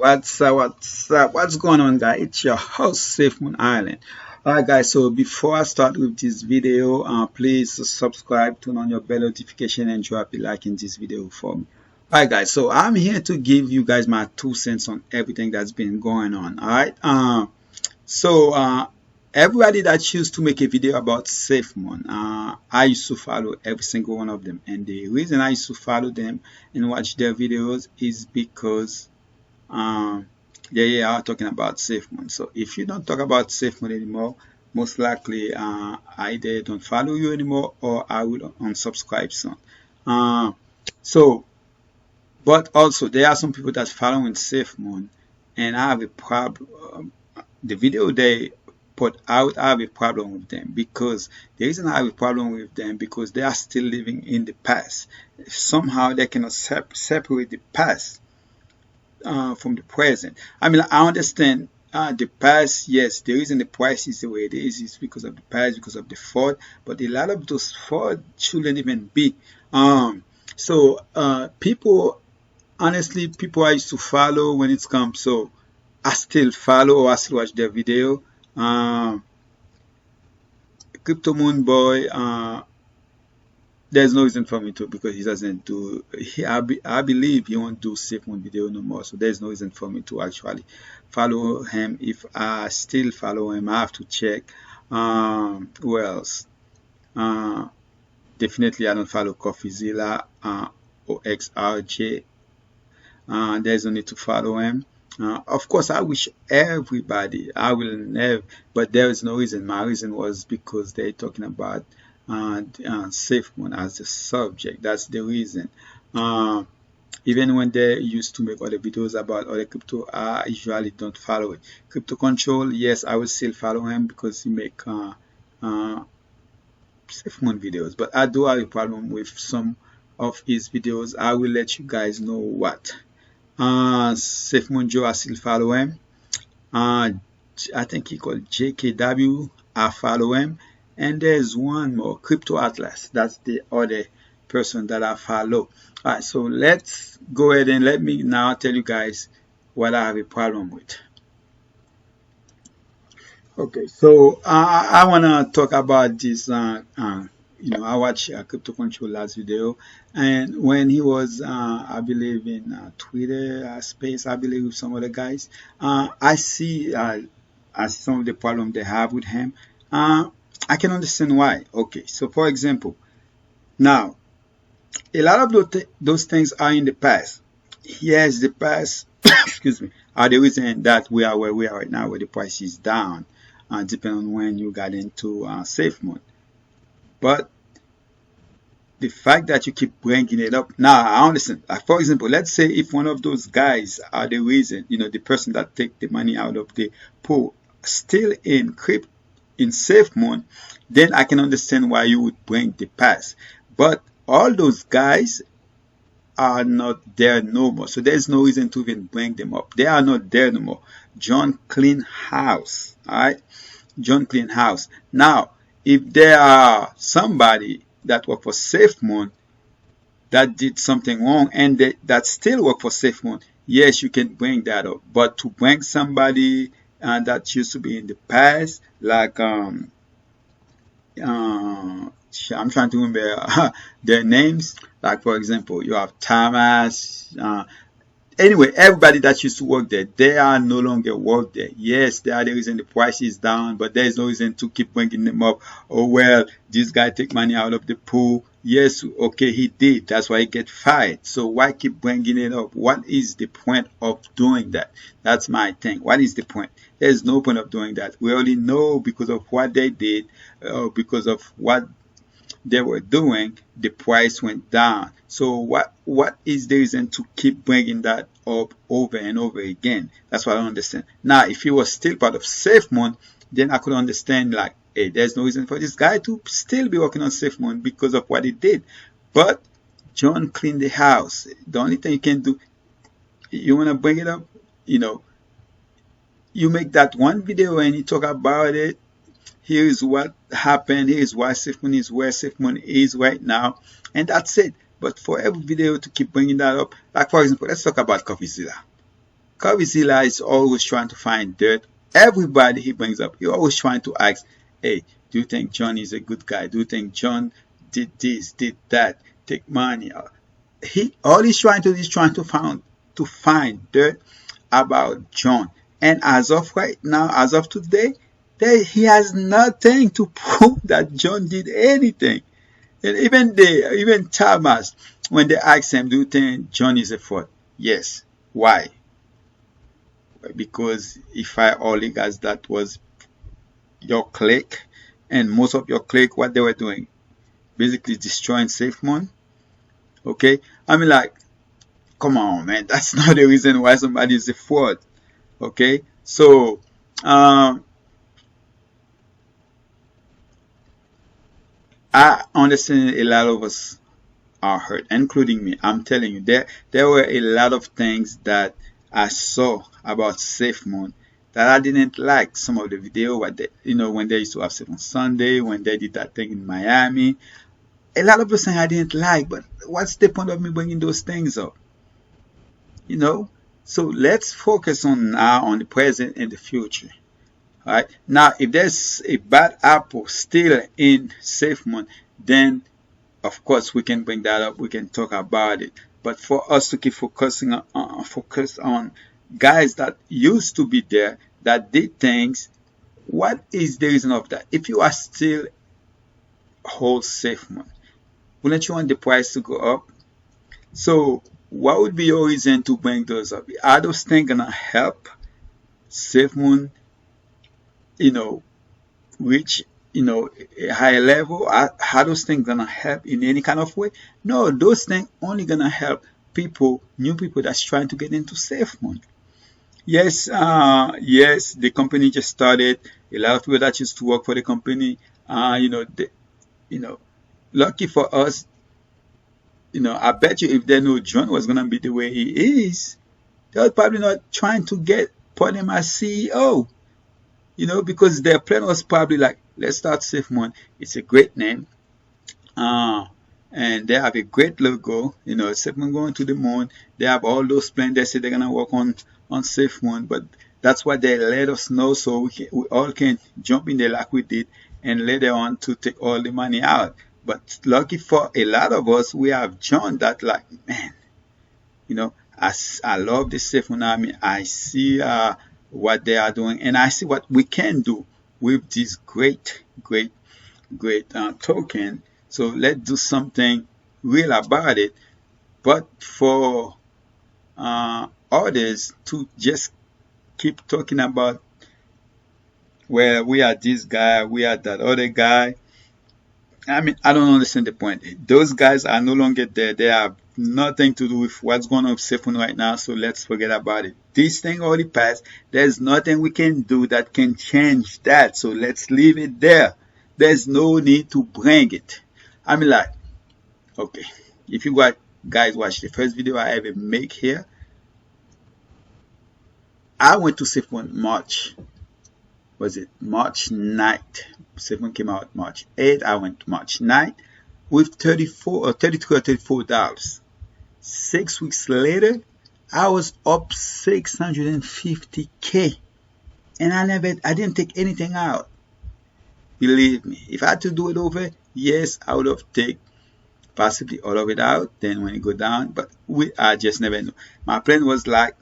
What's going on, guys? It's your host, Safemoon Island. Alright, guys, so before I start with this video, please subscribe, turn on your bell notification, and drop a like in this video for me. Alright, guys, so I'm here to give you guys my 2 cents on everything that's been going on. Alright, so everybody that choose to make a video about Safemoon, I used to follow every single one of them, and the reason I used to follow them and watch their videos is because they are talking about Safemoon. So if you don't talk about Safemoon anymore, most likely I either don't follow you anymore or I will unsubscribe soon. But also there are some people that following Safemoon, and I have a problem. The video they put out, I have a problem with them, because the reason I have a problem with them because they are still living in the past. Somehow they cannot separate the past from the present. I mean, I understand the past. Yes, the reason the price is the way it is because of the past, because of the fraud. But a lot of those fraud shouldn't even be. People, honestly, people I used to follow when it comes. So I still follow or I still watch their video. Crypto Moon Boy. There's no reason for me to, because he doesn't do. I believe he won't do Safemoon video no more. So there's no reason for me to actually follow him. If I still follow him, I have to check. Who else? Definitely, I don't follow CoffeeZilla or XRJ. There's no need to follow him. Of course, I wish everybody. I will never, but there is no reason. My reason was because they're talking about Safemoon as the subject. That's the reason. Even when they used to make other videos about other crypto, I usually don't follow it. Crypto Control, yes, I will still follow him because he make Safemoon videos. But I do have a problem with some of his videos. I will let you guys know what. Safemoon Joe, I still follow him. I think he called JKW. I follow him. And there's one more, Crypto Atlas. That's the other person that I follow. Alright, so let's go ahead and let me now tell you guys what I have a problem with. Okay, so I want to talk about this. I watched Crypto Control last video, and when he was, I believe, in Twitter space, I believe with some other guys, I see some of the problem they have with him. I can understand why. Okay, so for example, now a lot of those things are in the past. Yes, the past, excuse me, are the reason that we are where we are right now, where the price is down, depending on when you got into Safemoon. But the fact that you keep bringing it up, now I understand. For example, let's say if one of those guys are the reason, the person that take the money out of the pool, still in Safemoon, then I can understand why you would bring the past. But all those guys are not there no more, so there's no reason to even bring them up. They are not there no more. John Clean House, all right? John Clean House. Now, if there are somebody that work for Safemoon that did something wrong and that still work for Safemoon, yes, you can bring that up. But to bring somebody that used to be in the past, like I'm trying to remember their names. Like, for example, you have Thomas. Anyway, everybody that used to work there, they are no longer work there. Yes, they are the reason the price is down, but there is no reason to keep bringing them up. Oh, well, this guy take money out of the pool. Yes, okay, he did. That's why he get fired. So why keep bringing it up? What is the point of doing that? That's my thing. What is the point? There's no point of doing that. We already know because of what they did, because of what they were doing, the price went down. So what is the reason to keep bringing that up over and over again? That's what I don't understand. Now, if he was still part of Safemoon, then I could understand, like, hey, there's no reason for this guy to still be working on Safemoon because of what he did. But John cleaned the house. The only thing you can do, you want to bring it up, you make that one video and you talk about it. Here is what happened. Here is why Safemoon is where Safemoon is right now. And that's it. But for every video to keep bringing that up, like for example, let's talk about CoffeeZilla. Covizilla is always trying to find dirt. Everybody he brings up, he always trying to ask, hey, do you think John is a good guy? Do you think John did this, did that, take money? He all he's trying to do is trying to find dirt about John. And as of right now, as of today, he has nothing to prove that John did anything. And even Thomas, when they asked him, do you think John is a fraud? Yes. Why? Because if I only guys that was your clique, and most of your clique, what they were doing, basically destroying Safemoon. Okay, I mean, like, come on, man, that's not the reason why somebody is a fraud. Okay, so I understand a lot of us are hurt, including me. I'm telling you, there were a lot of things that I saw about Safemoon that I didn't like. Some of the video, what they, when they used to have Safe on Sunday, when they did that thing in Miami, a lot of things I didn't like. But what's the point of me bringing those things up? So let's focus on now on the present and the future. All right. Now, if there's a bad apple still in Safemoon, then of course we can bring that up. We can talk about it. But for us to keep focusing on guys that used to be there, that did things, what is the reason of that? If you are still hold Safemoon, wouldn't you want the price to go up? So what would be your reason to bring those up? Are those things gonna help Safemoon, reach a higher level? Are those things gonna help in any kind of way? No, those things only gonna help new people that's trying to get into Safemoon. Yes, yes, the company just started. A lot of people that used to work for the company, lucky for us, I bet you if they knew John was gonna be the way he is, they were probably not trying to put him as CEO. Because their plan was probably like, let's start Safemoon. It's a great name. And they have a great logo. Safemoon going to the moon. They have all those plans. They say they're gonna work on Safemoon, but that's what they let us know, so we all can jump in there like we did, and later on to take all the money out. But lucky for a lot of us, we have John that like, man, I love the Safemoon Army. I see what they are doing, and I see what we can do with this great token. So let's do something real about it. But for others to just keep talking about, well, we are this guy, we are that other guy, I mean, I don't understand the point. Those guys are no longer there. They have nothing to do with what's going on with Safemoon right now, so let's forget about it. This thing already passed. There's nothing we can do that can change that, so let's leave it there. There's no need to bring it. I mean, like, okay, if you guys watch the first video I ever make here, I went to Safemoon March 9th. Safemoon came out March 8th. I went March 9th with $33 or $34. 6 weeks later, I was up 650K, and I didn't take anything out. Believe me, if I had to do it over, yes, I would have taken possibly all of it out. Then when it go down, but I just never knew. My plan was like,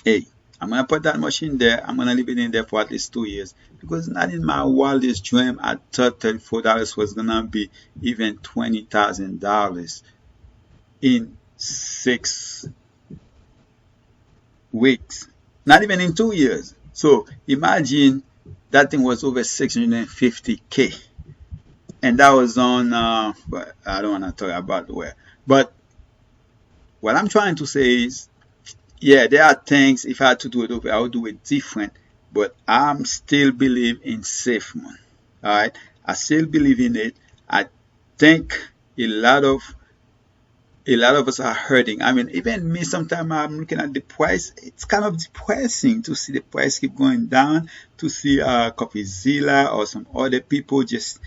hey, I'm gonna put that much in there. I'm gonna leave it in there for at least 2 years, because not in my wildest dream I thought $34 was gonna be even $20,000 in 6 weeks. Not even in 2 years. So imagine that thing was over 650K, and that was on. But I don't want to talk about where. But what I'm trying to say is, yeah, there are things, if I had to do it over, I would do it different. But I'm still believe in Safemoon. Alright? I still believe in it. I think a lot of us are hurting. I mean, even me, sometimes I'm looking at the price. It's kind of depressing to see the price keep going down, to see Copyzilla or some other people just,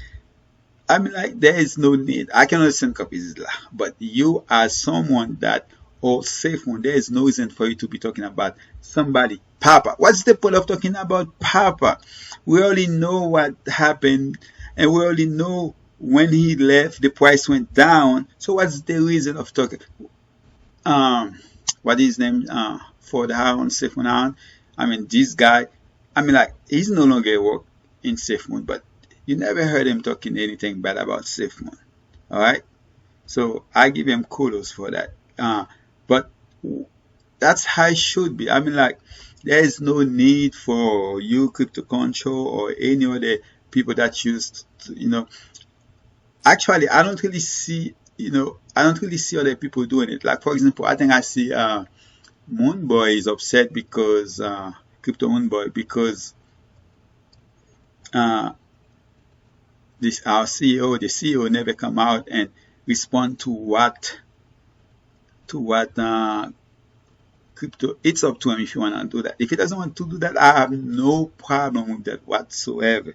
I mean, like, there is no need. I can understand Copyzilla, but you are someone that or Safemoon, there is no reason for you to be talking about somebody. Papa. What's the point of talking about Papa? We already know what happened, and we already know when he left, the price went down. So what's the reason of talking? Um, what is his name? For the Haron Safemoon Haron. I mean, this guy. I mean, like he's no longer work in Safemoon, but you never heard him talking anything bad about Safemoon. All right. So I give him kudos for that. But that's how it should be. I mean, like, there is no need for you, Crypto Control, or any other people that use, actually, I don't really see, I don't really see other people doing it. Like, for example, I think I see Moonboy is upset because, Crypto Moonboy, because uh, this our CEO, the CEO never come out and respond to what crypto. It's up to him if you want to do that. If he doesn't want to do that, I have no problem with that whatsoever.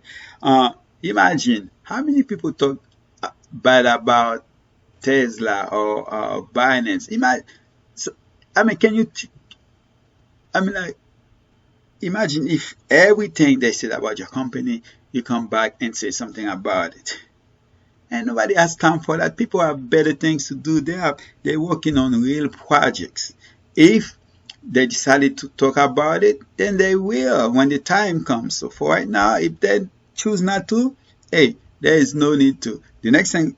Imagine how many people talk bad about Tesla or Binance. So, I mean, I mean, like, imagine if everything they said about your company, you come back and say something about it. And nobody has time for that. People have better things to do. They're working on real projects. If they decided to talk about it, then they will when the time comes. So for right now, if they choose not to, hey, there is no need to. The next thing,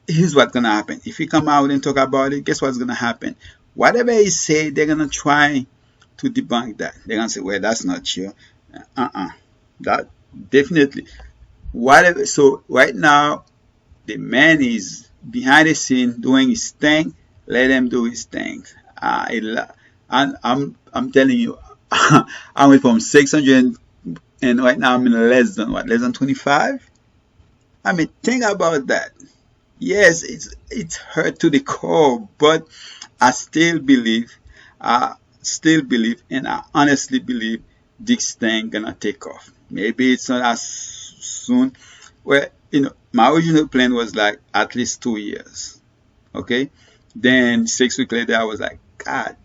here's what's gonna happen. If he come out and talk about it, guess what's gonna happen? Whatever he say, they're gonna try to debunk that. They're gonna say, well, that's not true. That definitely. Whatever. So right now, the man is behind the scene doing his thing. Let him do his thing. I'm telling you, I went from 600 and right now I'm in less than 25. I mean, think about that. Yes, it's hurt to the core, but I still believe, and I honestly believe this thing gonna take off. Maybe it's not as soon. Well, my original plan was like at least 2 years. Okay, then 6 weeks later, I was like, God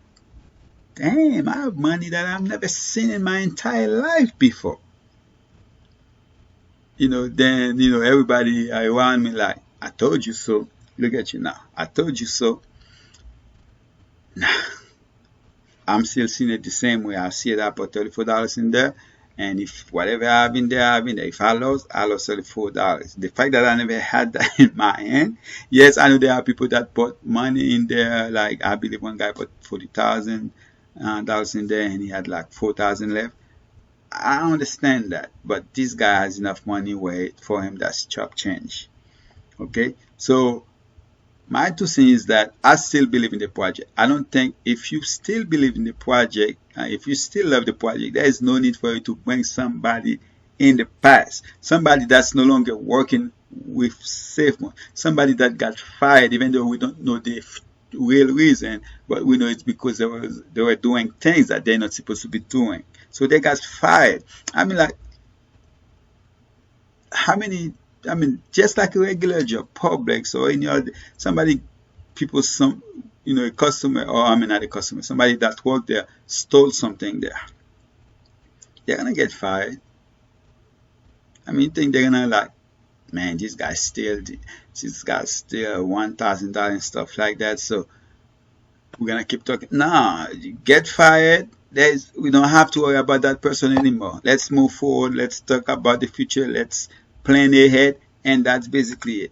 damn, I have money that I've never seen in my entire life before. Then everybody around me like, I told you so. Look at you now. I told you so. Nah, I'm still seeing it the same way. I see it. I put $34 in there, and if whatever I have in there, I have in there. If I lost $34. The fact that I never had that in my hand, yes, I know there are people that put money in there. Like I believe one guy put $40,000 in there, and he had like 4,000 left. I understand that, but this guy has enough money where for him that's chop change. Okay, so my 2 cents is that I still believe in the project. I don't think if you still believe in the project, if you still love the project, there is no need for you to bring somebody in the past, somebody that's no longer working with Safemoon, somebody that got fired, even though we don't know the real reason, but we know it's because they were doing things that they're not supposed to be doing. So they got fired. I mean, like, how many? I mean, just like a regular job, Publix or any other, a customer, or I mean, not a customer, somebody that worked there stole something there. They're gonna get fired. I mean, you think they're gonna like, man, this guy steal $1,000 and stuff like that. So we're gonna keep talking. Nah, you get fired. We don't have to worry about that person anymore. Let's move forward. Let's talk about the future. Let's plan ahead, and that's basically it.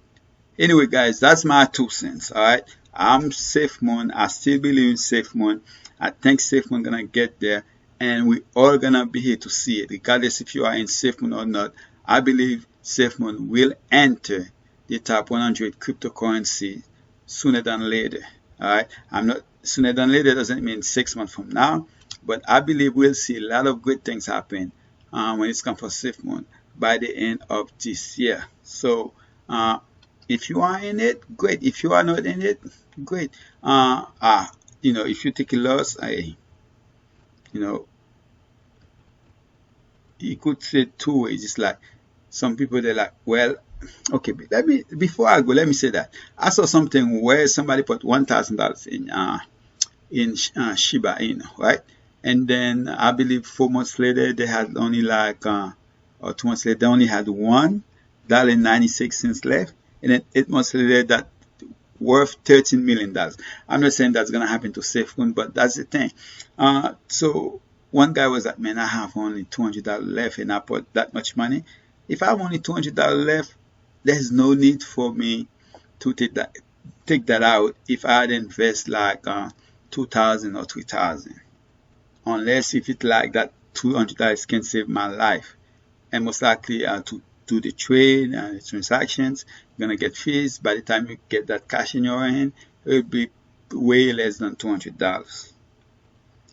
Anyway, guys, that's my 2 cents. All right, I'm Safemoon. I still believe in Safemoon. I think Safemoon gonna get there, and we all gonna be here to see it, regardless if you are in Safemoon or not. I believe Safemoon will enter the top 100 cryptocurrency sooner than later. All right, I'm not sooner than later doesn't mean 6 months from now, but I believe we'll see a lot of good things happen when it's come for Safemoon by the end of this year. So if you are in it, great. If you are not in it, great. If you take a loss, you could say two ways. It's like some people they're like, well, Okay, let me before I go, let me say that I saw something where somebody put $1,000 in Shiba Inu, right? And then I believe 4 months later they had only like or 2 months later they only had $1.96 left, and then 8 months later that worth $13 million. I'm not saying that's gonna happen to Safemoon, but that's the thing. So one guy was like, man, I have only $200 left, and I put that much money. If I have only $200 left, there's no need for me to take that out if I had invest like 2,000 or 3,000, unless if it like that $200 can save my life, and most likely to do the trade and the transactions, you're gonna get fees. By the time you get that cash in your hand, it will be way less than $200.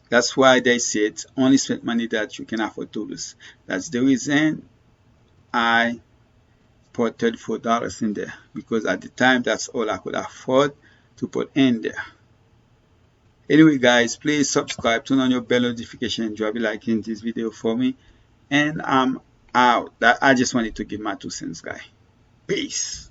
That's why they said only spend money that you can afford to lose. That's the reason I put $34 in there, because at the time that's all I could afford to put in there. Anyway, guys, please subscribe, turn on your bell notification, drop a like in this video for me, and I'm out. I just wanted to give my 2 cents, guy. Peace.